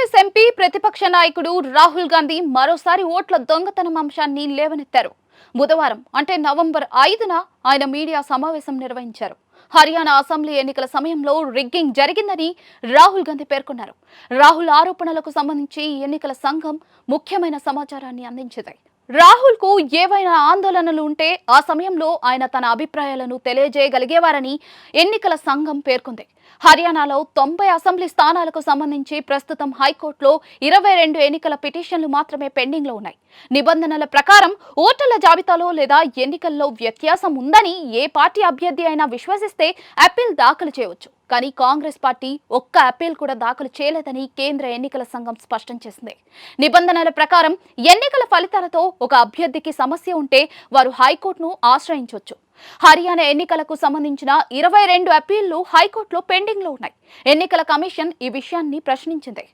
Congress MP ప్రతిపక్ష నాయకుడు రాహుల్ గాంధీ మరోసారి ఓట్ల దొంగతనం అంశాన్ని లేవనెత్తారు. బుధవారం అంటే నవంబర్ 5న ఆయన మీడియా సమావేశం నిర్వహించారు. హర్యానా అసెంబ్లీ ఎన్నికల సమయంలో రిగ్గింగ్ జరిగిందని రాహుల్ గాంధీ పేర్కొన్నారు. రాహుల్ ఆరోపణలకు సంబంధించి ఎన్నికల సంఘం ముఖ్యమైన సమాచారాన్ని అందించింది. రాహుల్ కు ఏవైనా ఆందోళనలు ఉంటే ఆ సమయంలో ఆయన తన అభిప్రాయాలను తెలియజేయగలిగేవారని ఎన్నికల సంఘం పేర్కొంది. హర్యానాలో 90 అసెంబ్లీ స్థానాలకు సంబంధించి ప్రస్తుతం హైకోర్టులో 22 ఎన్నికల పిటిషన్లు మాత్రమే పెండింగ్ లో ఉన్నాయి. నిబంధనల ప్రకారం ఓటర్ల జాబితాలో లేదా ఎన్నికల్లో వ్యత్యాసం ఉందని ఏ పార్టీ అభ్యర్థి అయినా విశ్వసిస్తే అప్పీల్ దాఖలు చేయవచ్చు. కానీ కాంగ్రెస్ పార్టీ ఒక్క అప్పీల్ కూడా దాఖలు చేయలేదని కేంద్ర ఎన్నికల సంఘం స్పష్టం చేసింది. నిబంధనల ప్రకారం ఎన్నికల ఫలితాలతో ఒక అభ్యర్థికి సమస్య ఉంటే వారు హైకోర్టును ఆశ్రయించవచ్చు. హర్యానా ఎన్నికలకు సంబంధించిన 22 అప్పీళ్లు హైకోర్టులో పెండింగ్ లో ఉన్నాయి. ఎన్నికల కమిషన్ ఈ విషయాన్ని ప్రశ్నించింది.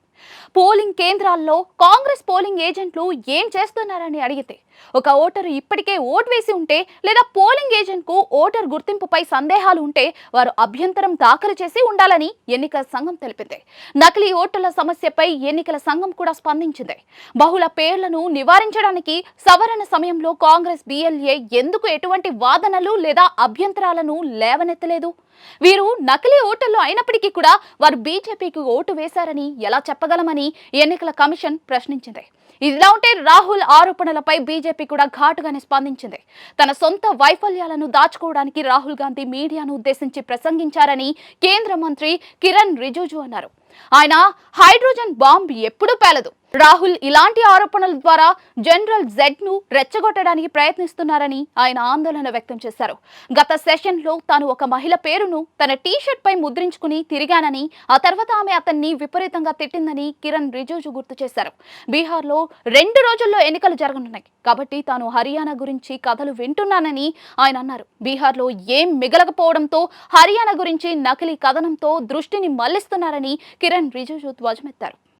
పోలింగ్ కేంద్రాల్లో కాంగ్రెస్ పోలింగ్ ఏజెంట్లు ఏం చేస్తున్నారని అడిగితే ఒక ఓటరు ఇప్పటికే ఓటు వేసి ఉంటే లేదా పోలింగ్ ఏజెంట్ కు ఓటర్ గుర్తింపుపై సందేహాలు ఉంటే వారు అభ్యంతరం దాఖలు చేసి ఉండాలని ఎన్నికల సంఘం తెలిపింది. నకిలీ ఓటర్ల సమస్యపై ఎన్నికల సంఘం కూడా స్పందించింది. బహుళ పేర్లను నివారించడానికి సవరణ సమయంలో కాంగ్రెస్ బిఎల్ఏ ఎందుకు ఎటువంటి వాదనలు లేదా అభ్యంతరాలను లేవనెత్తలేదు? వీరు నకిలీ ఓటర్లు అయినప్పటికీ కూడా వారు బీజేపీకి ఓటు వేశారని ఎలా చెప్పగలమని ఎన్నికల కమిషన్ ప్రశ్నించింది. ఇదిలా ఉంటే రాహుల్ ఆరోపణలపై బీజేపీ కూడా ఘాటుగానే స్పందించింది. తన సొంత వైఫల్యాలను దాచుకోవడానికి రాహుల్ గాంధీ మీడియాను ఉద్దేశించి ప్రసంగించారని కేంద్ర మంత్రి కిరణ్ రిజిజు అన్నారు. ఆయన హైడ్రోజన్ బాంబ్ ఎప్పుడూ పేలదు. రాహుల్ ఇలాంటి ఆరోపణల ద్వారా జనరల్ జెడ్ ను రెచ్చగొట్టడానికి ప్రయత్నిస్తున్నారని ఆయన ఆందోళన వ్యక్తం చేశారు. గత సెషన్ లో తాను ఒక మహిళ పేరును తన టీషర్ట్ పై ముద్రించుకుని తిరిగానని, ఆ తర్వాత ఆమె అతన్ని విపరీతంగా తిట్టిందని కిరణ్ రిజిజు గుర్తు చేశారు. బీహార్ లో 2 రోజుల్లో ఎన్నికలు జరగనున్నాయి కాబట్టి తాను హర్యానా గురించి కథలు వింటున్నానని ఆయన అన్నారు. బీహార్ లో ఏం మిగలకపోవడంతో హర్యానా గురించి నకిలీ కథనంతో దృష్టిని మళ్లిస్తున్నారని కిరణ్ రిజిజు ధ్వజమెత్తారు.